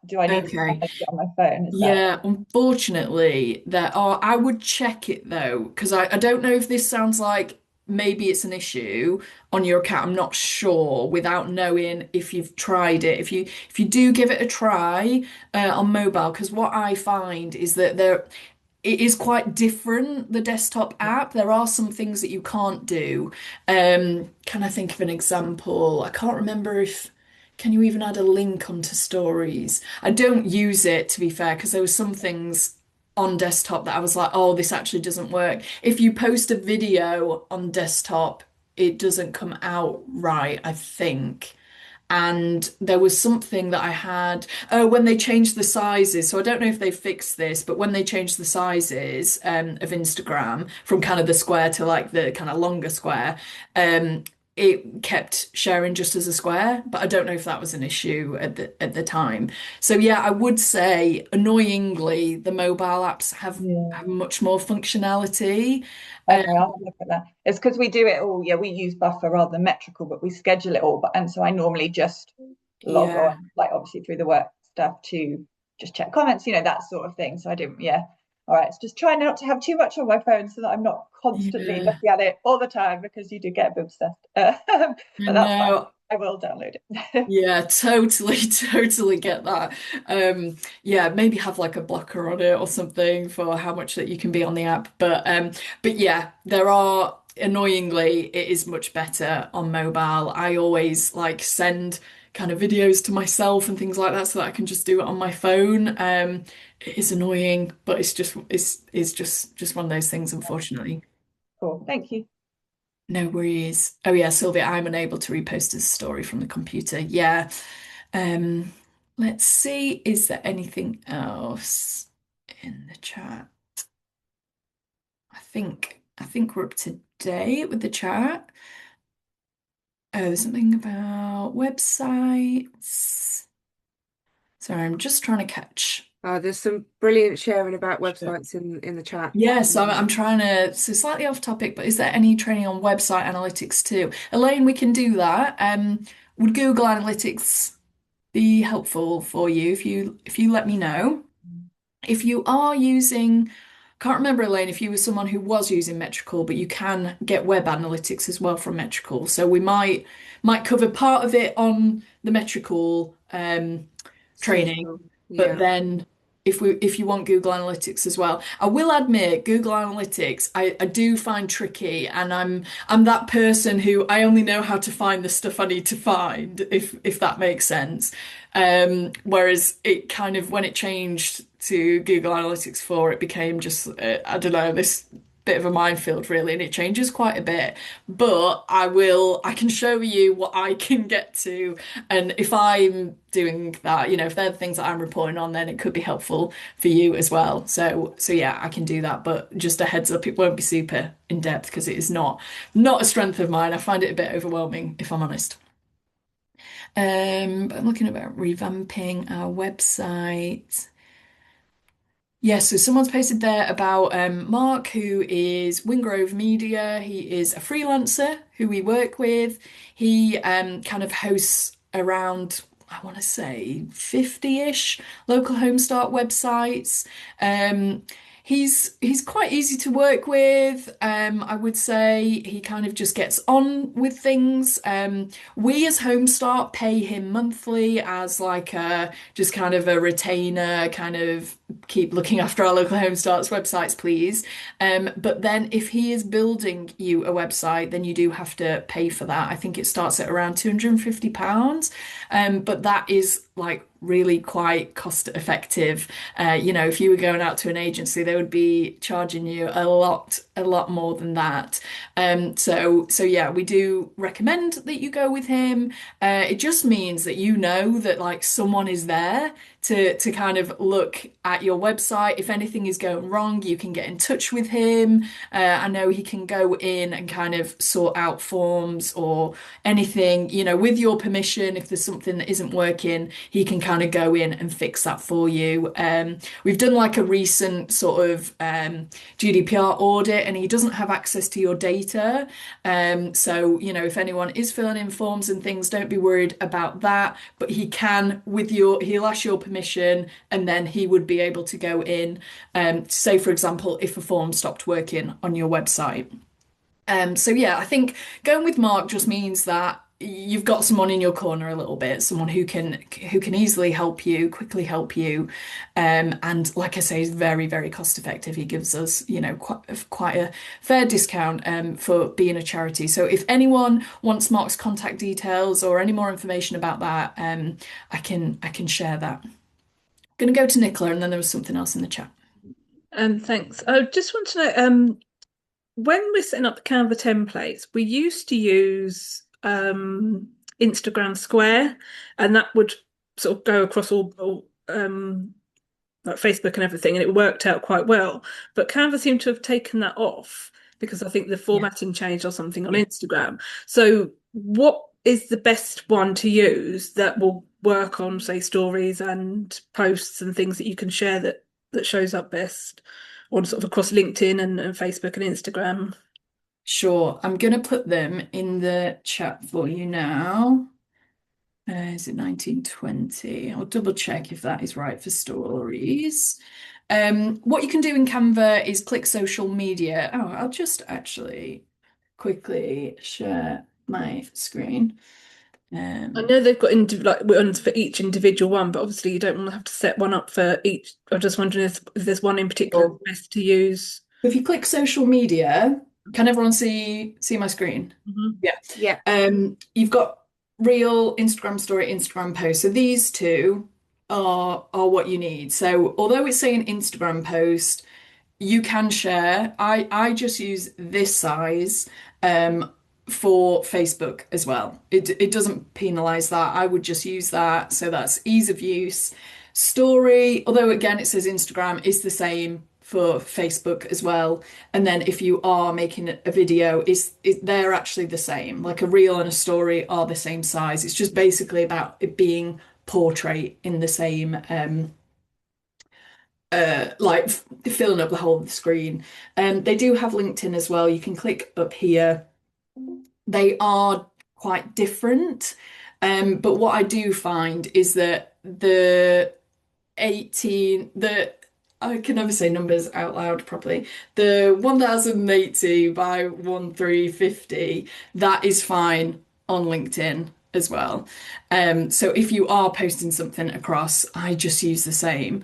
do I need to Okay. manage it on my phone? Is that Yeah, unfortunately, I would check it though, because I don't know if this sounds like maybe it's an issue on your account. I'm not sure without knowing if you've tried it. If you do give it a try on mobile, because what I find is that it is quite different, the desktop app. There are some things that you can't do. Can I think of an example? I can't remember if can you even add a link onto stories? I don't use it to be fair, because there were some things on desktop that I was like, oh, this actually doesn't work. If you post a video on desktop, it doesn't come out right, I think. And there was something that I had, oh, when they changed the sizes. So I don't know if they fixed this, but when they changed the sizes of Instagram from kind of the square to like the kind of longer square, um, it kept sharing just as a square. But I don't know if that was an issue at the time. So yeah, I would say annoyingly, the mobile apps yeah. have much more functionality. Okay, I'll have a look at that. It's because we do it all. Yeah, we use Buffer rather than Metrical, but we schedule it all. And so I normally just log Yeah. on, like obviously through the work stuff to just check comments, that sort of thing. So I didn't, yeah. All right, so just try not to have too much on my phone so that I'm not constantly Yeah. looking at it all the time because you do get a bit obsessed. I But that's fine. know. I will download it. Yeah, totally, totally get that. Yeah, maybe have like a blocker on it or something for how much that you can be on the app. But yeah, there are annoyingly, it is much better on mobile. I always like send kind of videos to myself and things like that so that I can just do it on my phone. It is annoying, but it's just one of those things, unfortunately. Cool, thank you. No worries. Oh yeah, Sylvia, I'm unable to repost a story from the computer. Yeah. Um, let's see, is there anything else in the chat? I think we're up to date with the chat. Oh, something about websites. Sorry, I'm just trying to catch. There's some brilliant sharing about websites in the chat. Yes, I'm trying to, so slightly off topic, but is there any training on website analytics too? Elaine, we can do that. Would Google Analytics be helpful for you if you let me know? If you are using, can't remember, Elaine, if you were someone who was using Metrical, but you can get web analytics as well from Metrical. So we might cover part of it on the Metrical training, Social, but yeah. then if you want Google Analytics as well, I will admit Google Analytics I do find tricky, and I'm that person who I only know how to find the stuff I need to find, if that makes sense. Whereas it kind of when it changed to Google Analytics 4, it became just I don't know, this bit of a minefield really, and it changes quite a bit. But I can show you what I can get to, and if I'm doing that, if they're the things that I'm reporting on, then it could be helpful for you as well. So yeah, I can do that, but just a heads up, it won't be super in depth because it is not a strength of mine. I find it a bit overwhelming, if I'm honest. But I'm looking about revamping our website. Yeah, so someone's posted there about Mark, who is Wingrove Media. He is a freelancer who we work with. He kind of hosts around, I want to say, 50-ish local home start websites. He's quite easy to work with. I would say he kind of just gets on with things. We as Home Start pay him monthly as like a just kind of a retainer, kind of keep looking after our local home starts websites, please. But then if he is building you a website, then you do have to pay for that. I think it starts at around £250. But that is like really quite cost effective. If you were going out to an agency, they would be charging you a lot more than that. So yeah, we do recommend that you go with him. It just means that you know that like someone is there to kind of look at your website. If anything is going wrong, you can get in touch with him. I know he can go in and kind of sort out forms or anything, with your permission. If there's something that isn't working, he can kind of go in and fix that for you. We've done like a recent sort of GDPR audit, and he doesn't have access to your data. So, if anyone is filling in forms and things, don't be worried about that. But he can, he'll ask your permission, and then he would be able to go in, say, for example, if a form stopped working on your website. So yeah, I think going with Mark just means that you've got someone in your corner a little bit, someone who can easily help you, quickly help you, and like I say, is very, very cost effective. He gives us, quite a fair discount for being a charity. So if anyone wants Mark's contact details or any more information about that, I can share that. Going to go to Nicola, and then there was something else in the chat. Thanks. I just want to know, when we're setting up the Canva templates, we used to use Instagram Square, and that would sort of go across all like Facebook and everything, and it worked out quite well. But Canva seemed to have taken that off because I think the formatting changed or something on Instagram. So what is the best one to use that will work on, say, stories and posts and things that you can share that shows up best on sort of across LinkedIn and Facebook and Instagram? Sure, I'm going to put them in the chat for you now. Is it 1920? I'll double check if that is right for stories. What you can do in Canva is click social media. Oh, I'll just actually quickly share my screen. I know they've got ones for each individual one, but obviously you don't want to have to set one up for each. I'm just wondering if there's one in particular best to use. If you click social media, can everyone see my screen? Yeah. You've got Reel, Instagram Story, Instagram Post. So these two are what you need. So although it's saying Instagram Post, you can share. I just use this size for Facebook as well. It doesn't penalize that. I would just use that. So that's ease of use. Story, although again it says Instagram, is the same for Facebook as well. And then if you are making a video, they're actually the same. Like a reel and a story are the same size. It's just basically about it being portrait in the same like filling up the whole of the screen. They do have LinkedIn as well. You can click up here. They are quite different. But what I do find is that I can never say numbers out loud properly. The 1080 by 1350, that is fine on LinkedIn as well. So if you are posting something across, I just use the same.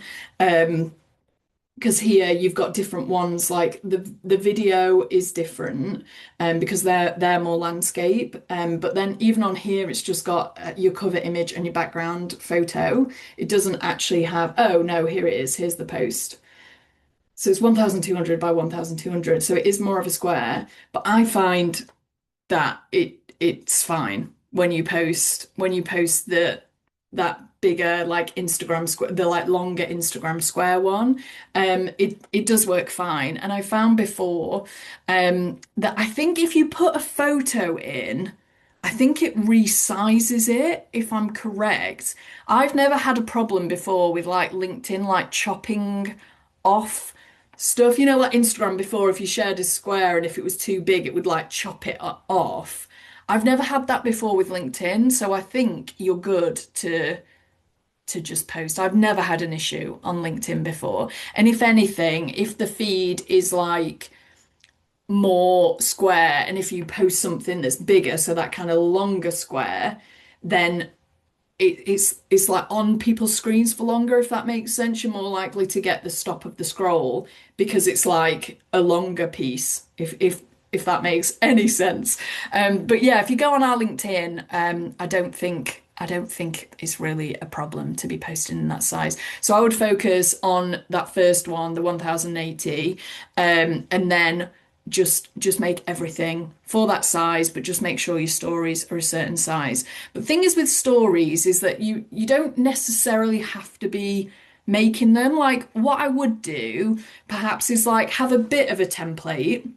Because here you've got different ones, like the video is different because they're more landscape. But then even on here, it's just got your cover image and your background photo. It doesn't actually have, oh no, here it is, here's the post. So it's 1200 by 1200. So it is more of a square, but I find that it's fine when you post that bigger like Instagram square, the like longer Instagram square one. It does work fine. And I found before that I think if you put a photo in, I think it resizes it, if I'm correct. I've never had a problem before with like LinkedIn like chopping off stuff. Like Instagram before, if you shared a square and if it was too big, it would like chop it off. I've never had that before with LinkedIn, so I think you're good to just post. I've never had an issue on LinkedIn before. And if anything, if the feed is like more square, and if you post something that's bigger, so that kind of longer square, then it's like on people's screens for longer, if that makes sense. You're more likely to get the stop of the scroll because it's like a longer piece, if that makes any sense. But yeah, if you go on our LinkedIn, I don't think it's really a problem to be posting in that size. So I would focus on that first one, the 1080, and then just make everything for that size, but just make sure your stories are a certain size. But the thing is with stories is that you don't necessarily have to be making them. Like what I would do perhaps is like have a bit of a template,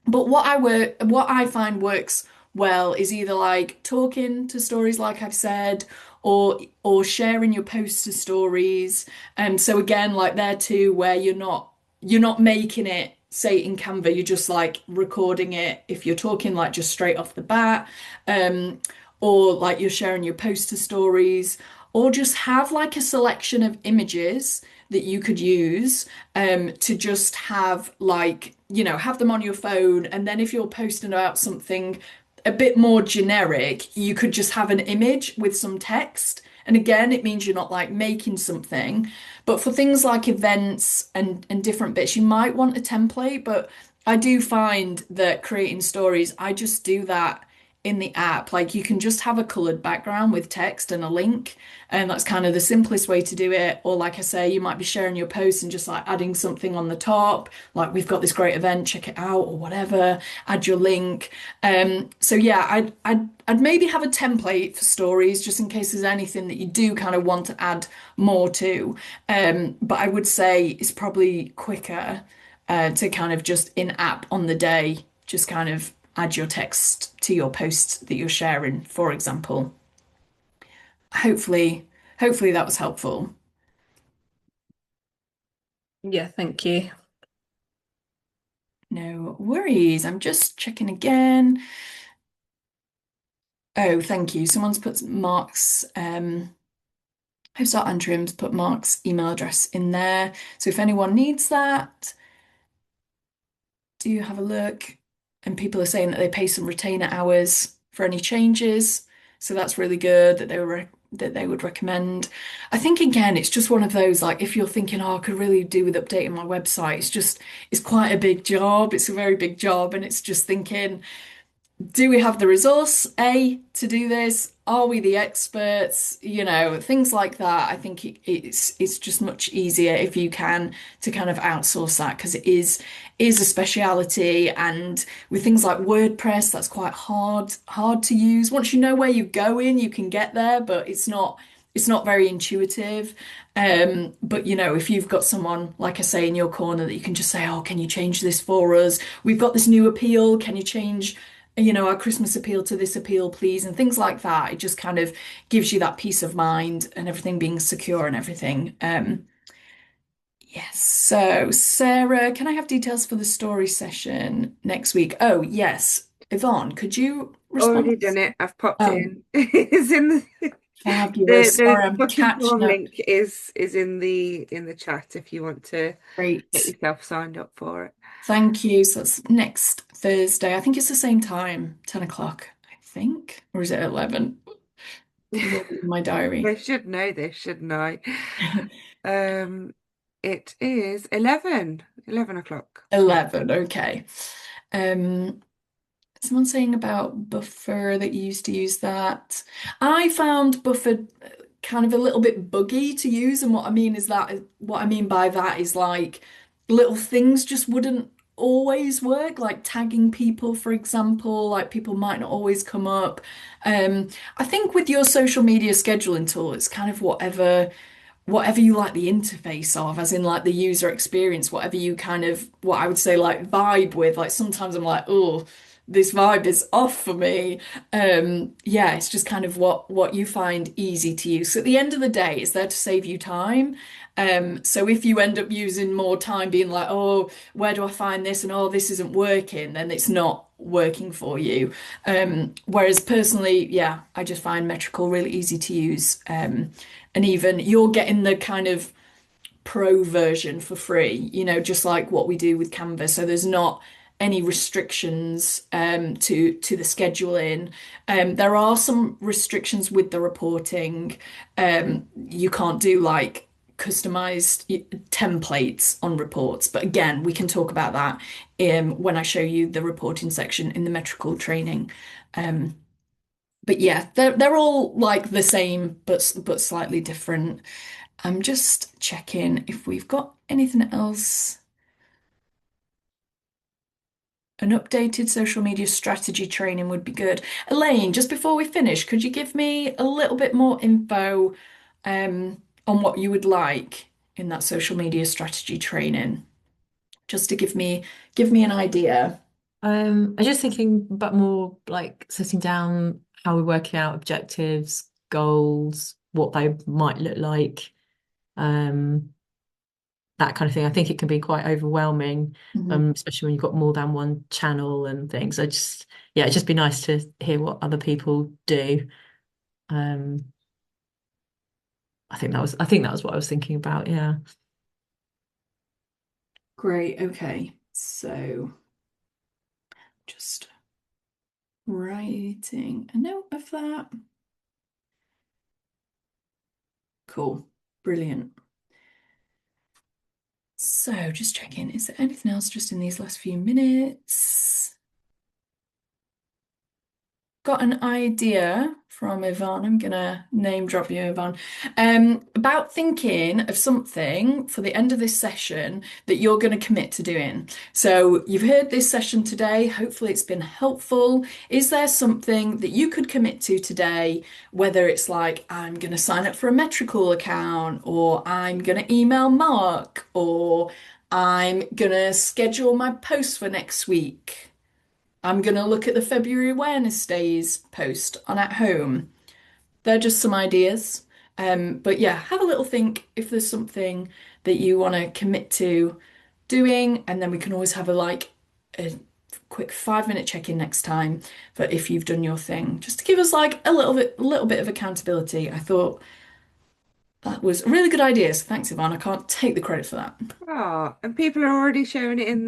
but what I find works well is either like talking to stories like I've said, or sharing your posts to stories. And so again, like there too, where you're not making it, say in Canva, you're just like recording it if you're talking like just straight off the bat. Um, or like you're sharing your post to stories, or just have like a selection of images that you could use to just have like, have them on your phone. And then if you're posting about something a bit more generic, you could just have an image with some text. And again, it means you're not like making something. But for things like events and different bits, you might want a template. But I do find that creating stories, I just do that in the app. Like you can just have a colored background with text and a link, and that's kind of the simplest way to do it. Or like I say, you might be sharing your post and just like adding something on the top, like we've got this great event, check it out, or whatever, add your link. So yeah, I'd maybe have a template for stories just in case there's anything that you do kind of want to add more to. But I would say it's probably quicker to kind of just in app on the day, just kind of add your text to your post that you're sharing, for example. Hopefully, hopefully that was helpful. Yeah, thank you. No worries. I'm just checking again. Oh, thank you. Someone's put Mark's Host.Antrim's put Mark's email address in there. So if anyone needs that, do have a look. And people are saying that they pay some retainer hours for any changes. So that's really good that they would recommend. I think again, it's just one of those like if you're thinking, oh, I could really do with updating my website, it's quite a big job. It's a very big job, and it's just thinking, do we have the resource, A, to do this? Are we the experts? Things like that. I think it's just much easier if you can to kind of outsource that, because it is a speciality, and with things like WordPress, that's quite hard to use. Once you know where you're going, you can get there, but it's not very intuitive. But if you've got someone, like I say, in your corner that you can just say, oh, can you change this for us? We've got this new appeal. Can you change our Christmas appeal to this appeal, please, and things like that. It just kind of gives you that peace of mind and everything being secure and everything. Yes. So, Sarah, can I have details for the story session next week? Oh, yes. Yvonne, could you respond? Already done it. I've popped it Oh, in. It's in the fabulous. Sorry, I'm booking catching form up. link is in the chat if you want to Great. get yourself signed up for it. Thank you. So that's next Thursday. I think it's the same time, 10 o'clock, I think. Or is it 11? In my diary. I should know this, shouldn't I? It is 11 o'clock. 11, okay. Someone saying about Buffer that you used to use that. I found Buffer kind of a little bit buggy to use, and what I mean by that is like little things just wouldn't always work, like tagging people, for example, like people might not always come up. I think with your social media scheduling tool, it's kind of whatever you like the interface of, as in like the user experience, whatever you kind of, what I would say, like vibe with. Like sometimes I'm like, oh, this vibe is off for me. Yeah, it's just kind of what you find easy to use. So at the end of the day, it's there to save you time. So if you end up using more time being like, oh, where do I find this? And oh, this isn't working, then it's not working for you. Whereas personally, yeah, I just find Metrical really easy to use. And even you're getting the kind of pro version for free, just like what we do with Canva. So there's not any restrictions to the scheduling. There are some restrictions with the reporting. You can't do like customized templates on reports, but again, we can talk about that when I show you the reporting section in the Metrical training. But yeah, they're all like the same, but slightly different. I'm just checking if we've got anything else. an updated social media strategy training would be good. Elaine, just before we finish, could you give me a little bit more info on what you would like in that social media strategy training? Just to give me an idea. I'm just thinking about more like setting down how we're working out objectives, goals, what they might look like, that kind of thing. I think it can be quite overwhelming, especially when you've got more than one channel and things. It'd just be nice to hear what other people do. I think that was what I was thinking about. Yeah. Great. Okay. So just writing a note of that. Cool. Brilliant. So just checking, is there anything else just in these last few minutes? Got an idea from Yvonne. I'm gonna name drop you, Yvonne, about thinking of something for the end of this session that you're going to commit to doing. So you've heard this session today. Hopefully it's been helpful. Is there something that you could commit to today? Whether it's like, I'm going to sign up for a Metricool account, or I'm going to email Mark, or I'm going to schedule my post for next week. I'm going to look at the February Awareness Days post on At Home. They're just some ideas. But yeah, have a little think if there's something that you want to commit to doing, and then we can always have a quick 5-minute check-in next time for if you've done your thing, just to give us like a little bit of accountability. I thought that was a really good idea. So thanks, Yvonne. I can't take the credit for that. Oh, and people are already sharing it in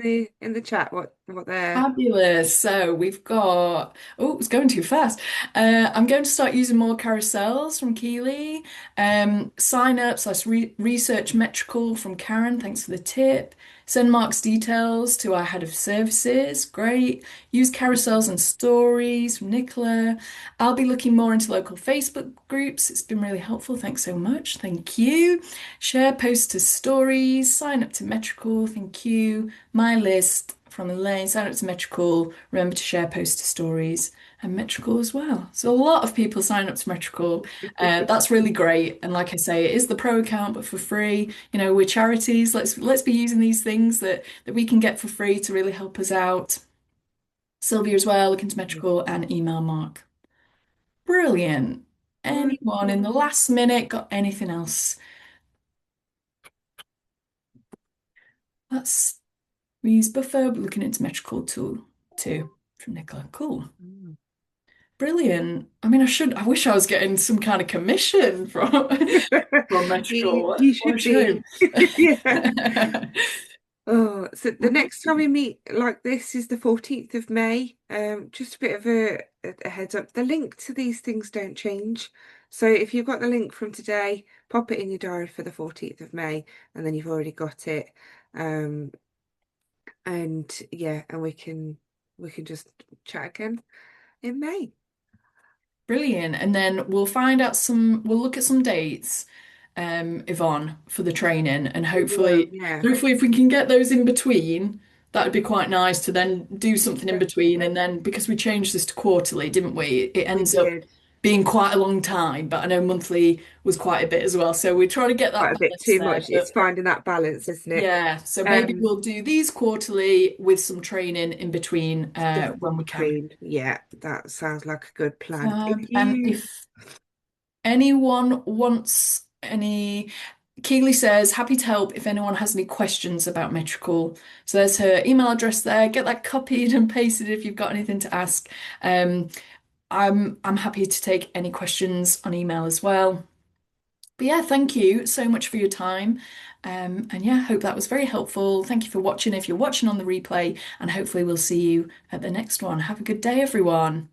the chat what they're Fabulous. So we've got, oh, it's going too fast. I'm going to start using more carousels from Keely. Sign ups, let's research Metricool from Karen. Thanks for the tip. Send Mark's details to our head of services. Great. Use carousels and stories from Nicola. I'll be looking more into local Facebook groups. It's been really helpful. Thanks so much. Thank you. Share posts to stories. Sign up to Metricool. Thank you. My list from Elaine. Sign up to Metricool. Remember to share posts to stories and Metricool as well. So a lot of people sign up to Metricool. That's really great. And like I say, it is the pro account, but for free. You know, we're charities. Let's be using these things that we can get for free to really help us out. Sylvia as well, look into Metricool and email Mark. Brilliant. Anyone in the last minute got anything else? That's we use Buffer, but looking into Metricool tool too from Nicola. Cool. Brilliant. I mean, I wish I was getting some kind of commission from Metricool. You should be. Yeah. Oh, so the next time we meet like this is the 14th of May. Just a bit of a heads up. The link to these things don't change. So if you've got the link from today, pop it in your diary for the 14th of May, and then you've already got it. And yeah, and we can just chat again in May. Brilliant. And then we'll look at some dates, Yvonne, for the training, and hopefully if we can get those in between, that would be quite nice to then do something in between. And then because we changed this to quarterly, didn't we? It ends up being quite a long time, but I know monthly was quite a bit as well. So we're trying to get that quite a bit too much. It's finding that balance, isn't it? Yeah. So maybe we'll do these quarterly with some training in between when we can. Yeah, that sounds like a good plan. If anyone wants any, Keely says, happy to help if anyone has any questions about Metricool. So there's her email address there. Get that copied and pasted if you've got anything to ask. I'm happy to take any questions on email as well. But yeah, thank you so much for your time. And yeah, hope that was very helpful. Thank you for watching if you're watching on the replay, and hopefully we'll see you at the next one. Have a good day, everyone.